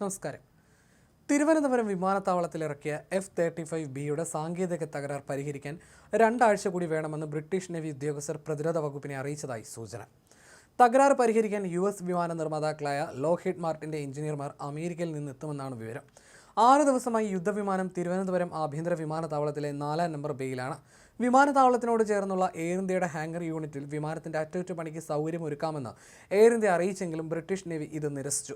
നമസ്കാരം. തിരുവനന്തപുരം വിമാനത്താവളത്തിൽ ഇറക്കിയ F-35Bയുടെ സാങ്കേതിക തകരാർ പരിഹരിക്കാൻ 2 ആഴ്ച കൂടി വേണമെന്ന് ബ്രിട്ടീഷ് നേവി ഉദ്യോഗസ്ഥർ പ്രതിരോധ വകുപ്പിനെ അറിയിച്ചതായി സൂചന. തകരാർ പരിഹരിക്കാൻ US വിമാന നിർമ്മാതാക്കളായ ലോക്ഹീഡ് മാർട്ടിൻ്റെ എഞ്ചിനീയർമാർ അമേരിക്കയിൽ നിന്നെത്തുമെന്നാണ് വിവരം. 6 ദിവസമായി യുദ്ധവിമാനം തിരുവനന്തപുരം ആഭ്യന്തര വിമാനത്താവളത്തിലെ 4-ാം നമ്പർ ബേയിലാണ്. വിമാനത്താവളത്തിനോട് ചേർന്നുള്ള എയർ ഇന്ത്യയുടെ ഹാങ്കർ യൂണിറ്റിൽ വിമാനത്തിൻ്റെ അറ്റകുറ്റപ്പണിക്ക് സൗകര്യമൊരുക്കാമെന്ന് എയർ ഇന്ത്യ അറിയിച്ചെങ്കിലും ബ്രിട്ടീഷ് നേവി ഇത് നിരസിച്ചു.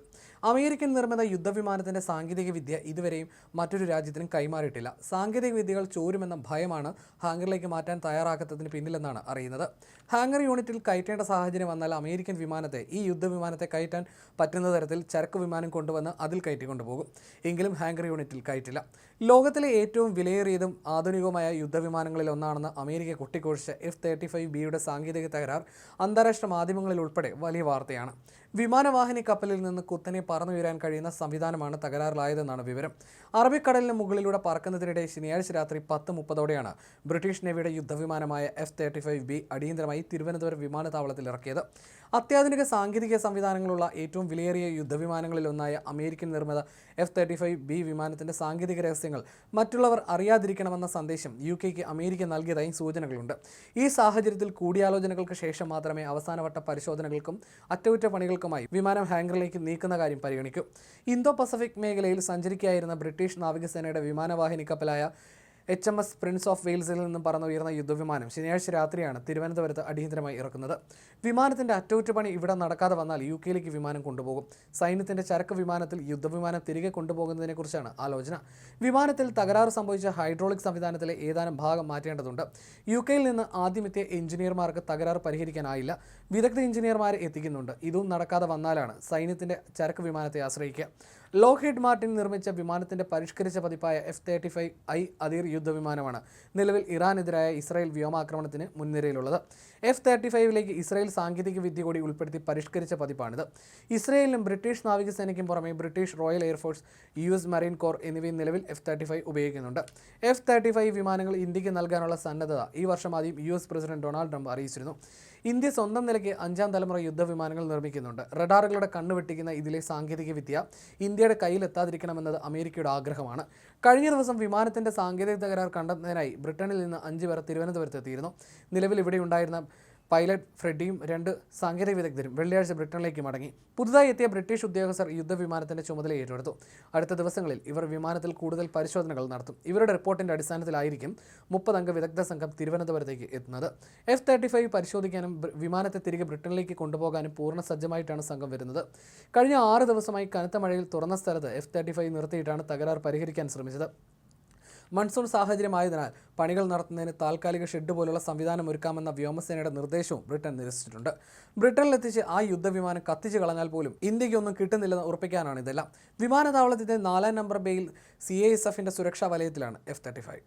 അമേരിക്കൻ നിർമ്മിത യുദ്ധവിമാനത്തിൻ്റെ സാങ്കേതികവിദ്യ ഇതുവരെയും മറ്റൊരു രാജ്യത്തിനും കൈമാറിയിട്ടില്ല. സാങ്കേതികവിദ്യകൾ ചോരുമെന്ന ഭയമാണ് ഹാങ്കറിലേക്ക് മാറ്റാൻ തയ്യാറാക്കാത്തതിന് പിന്നിലെന്നാണ് അറിയുന്നത്. ഹാങ്കർ യൂണിറ്റിൽ കയറ്റേണ്ട സാഹചര്യം വന്നാൽ അമേരിക്കൻ വിമാനത്തെ ഈ യുദ്ധവിമാനത്തെ കയറ്റാൻ പറ്റുന്ന തരത്തിൽ ചരക്ക് വിമാനം കൊണ്ടുവന്ന് അതിൽ കയറ്റിക്കൊണ്ടുപോകും. എങ്കിലും ഹാങ്കർ യൂണിറ്റിൽ കയറ്റില്ല. ലോകത്തിലെ ഏറ്റവും വിലയേറിയതും ആധുനികവുമായ യുദ്ധവിമാനങ്ങളിൽ ഒന്നാണെന്ന് അമേരിക്ക കൊട്ടിഘോഷിച്ച F-35Bയുടെ സാങ്കേതിക തകരാർ അന്താരാഷ്ട്ര മാധ്യമങ്ങളിൽ ഉൾപ്പെടെ വലിയ വാർത്തയാണ്. വിമാനവാഹിനി കപ്പലിൽ നിന്ന് കുത്തനെ പറന്നുയരാൻ കഴിയുന്ന സംവിധാനമാണ് തകരാറിലായതെന്നാണ് വിവരം. അറബിക്കടലിന് മുകളിലൂടെ പറക്കുന്നതിനിടെ ശനിയാഴ്ച രാത്രി 10:30ഓടെയാണ് ബ്രിട്ടീഷ് നേവിയുടെ യുദ്ധവിമാനമായ F-35B അടിയന്തരമായി തിരുവനന്തപുരം വിമാനത്താവളത്തിൽ ഇറക്കിയത്. അത്യാധുനിക സാങ്കേതിക സംവിധാനങ്ങളുള്ള ഏറ്റവും വിലയേറിയ യുദ്ധവിമാനങ്ങളിലൊന്നായ അമേരിക്കൻ നിർമ്മിത F-35B വിമാനത്തിൻ്റെ സാങ്കേതിക രഹസ്യങ്ങൾ മറ്റുള്ളവർ അറിയാതിരിക്കണമെന്ന സന്ദേശം UK-ക്ക് അമേരിക്ക നൽകിയതായി സൂചനകളുണ്ട്. ഈ സാഹചര്യത്തിൽ കൂടിയാലോചനകൾക്ക് ശേഷം മാത്രമേ അവസാനവട്ട പരിശോധനകൾക്കും അറ്റകുറ്റപ്പണികൾക്കുമായി വിമാനം ഹാങ്കറിലേക്ക് നീക്കുന്ന കാര്യം പരിഗണിക്കും. ഇന്തോ പസഫിക് മേഖലയിൽ സഞ്ചരിക്കുകയായിരുന്ന ബ്രിട്ടീഷ് നാവികസേനയുടെ വിമാനവാഹിനി കപ്പലായ HMS പ്രിൻസ് ഓഫ് വെയിൽസിൽ നിന്നും പറന്നുയർന്ന യുദ്ധവിമാനം ശനിയാഴ്ച രാത്രിയാണ് തിരുവനന്തപുരത്ത് അടിയന്തരമായി ഇറക്കുന്നത്. വിമാനത്തിൻ്റെ അറ്റകുറ്റപ്പണി ഇവിടെ നടക്കാതെ വന്നാൽ UK-ലേക്ക് വിമാനം കൊണ്ടുപോകും. സൈന്യത്തിൻ്റെ ചരക്ക് വിമാനത്തിൽ യുദ്ധവിമാനം തിരികെ കൊണ്ടുപോകുന്നതിനെക്കുറിച്ചാണ് ആലോചന. വിമാനത്തിൽ തകരാറ് സംഭവിച്ച ഹൈഡ്രോളിക് സംവിധാനത്തിലെ ഏതാനും ഭാഗം മാറ്റേണ്ടതുണ്ട്. UK-യിൽ നിന്ന് ആദ്യമെത്തിയ എഞ്ചിനീയർമാർക്ക് തകരാറ് പരിഹരിക്കാനായില്ല. വിദഗ്ധ എഞ്ചിനീയർമാരെ എത്തിക്കുന്നുണ്ട്. ഇതും നടക്കാതെ വന്നാലാണ് സൈന്യത്തിൻ്റെ ചരക്ക് വിമാനത്തെ ആശ്രയിക്കുക. ലോക്ഹീഡ് മാർട്ടിൻ നിർമ്മിച്ച വിമാനത്തിൻ്റെ പരിഷ്കരിച്ച പതിപ്പായ F-35I അതിർ യുദ്ധവിമാനമാണ് നിലവിൽ ഇറാനെതിരായ ഇസ്രായേൽ വ്യോമാക്രമണത്തിന് മുൻനിരയിലുള്ളത്. F-35ലേക്ക് ഇസ്രായേൽ സാങ്കേതിക വിദ്യ കൂടി ഉൾപ്പെടുത്തി പരിഷ്കരിച്ച പതിപ്പാണിത്. ഇസ്രായേലിനും ബ്രിട്ടീഷ് നാവികസേനയ്ക്കും പുറമെ British royal air force, US marine core എന്നിവയും നിലവിൽ F-35 ഉപയോഗിക്കുന്നുണ്ട്. F-35 വിമാനങ്ങൾ ഇന്ത്യക്ക് നൽകാനുള്ള സന്നദ്ധത ഈ വർഷം ആദ്യം US പ്രസിഡന്റ് ഡൊണാൾഡ് ട്രംപ് അറിയിച്ചിരുന്നു. ഇന്ത്യ സ്വന്തം നിലയ്ക്ക് 5-ാം തലമുറ യുദ്ധവിമാനങ്ങൾ നിർമ്മിക്കുന്നുണ്ട്. റഡാറുകളുടെ കണ്ണുവെട്ടിക്കുന്ന ഇതിലെ സാങ്കേതികവിദ്യ ഇന്ത്യയുടെ കയ്യിലെത്താതിരിക്കണമെന്നത് അമേരിക്കയുടെ ആഗ്രഹമാണ്. കഴിഞ്ഞ ദിവസം വിമാനത്തിൻ്റെ സാങ്കേതിക തകരാർ കണ്ടെത്തുന്നതിനായി ബ്രിട്ടനിൽ നിന്ന് 5 പേർ തിരുവനന്തപുരത്ത് എത്തിയിരുന്നു. നിലവിൽ ഇവിടെയുണ്ടായിരുന്ന പൈലറ്റ് ഫ്രെഡിയും 2 സാങ്കേതിക വിദഗ്ധരും വെള്ളിയാഴ്ച ബ്രിട്ടനിലേക്ക് മടങ്ങി. പുതുതായി എത്തിയ ബ്രിട്ടീഷ് ഉദ്യോഗസ്ഥർ യുദ്ധവിമാനത്തിൻ്റെ ചുമതല ഏറ്റെടുത്തു. അടുത്ത ദിവസങ്ങളിൽ ഇവർ വിമാനത്തിൽ കൂടുതൽ പരിശോധനകൾ നടത്തും. ഇവരുടെ റിപ്പോർട്ടിൻ്റെ അടിസ്ഥാനത്തിലായിരിക്കും 30 അംഗ വിദഗ്ധ സംഘം തിരുവനന്തപുരത്തേക്ക് എത്തുന്നത്. F-35 പരിശോധിക്കാനും വിമാനത്തെ തിരികെ ബ്രിട്ടനിലേക്ക് കൊണ്ടുപോകാനും പൂർണ്ണ സജ്ജമായിട്ടാണ് സംഘം വരുന്നത്. കഴിഞ്ഞ 6 ദിവസമായി കനത്ത മഴയിൽ തുറന്ന സ്ഥലത്ത് F-35 നിർത്തിയിട്ടാണ് തകരാർ പരിഹരിക്കാൻ ശ്രമിച്ചത്. മൺസൂൺ സാഹചര്യമായതിനാൽ പണികൾ നടത്തുന്നതിന് താൽക്കാലിക ഷെഡ് പോലുള്ള സംവിധാനം ഒരുക്കാമെന്ന വ്യോമസേനയുടെ നിർദ്ദേശവും ബ്രിട്ടൻ നിരസിച്ചിട്ടുണ്ട്. ബ്രിട്ടനിലെത്തിച്ച് ആ യുദ്ധവിമാനം കത്തിച്ച് കളഞ്ഞാൽ പോലും ഇന്ത്യക്കൊന്നും കിട്ടുന്നില്ലെന്ന് ഉറപ്പിക്കാനാണ് ഇതെല്ലാം. വിമാനത്താവളത്തിൻ്റെ 4-ാം നമ്പർ ബേയിൽ CISFൻ്റെ സുരക്ഷാ വലയത്തിലാണ് F-35.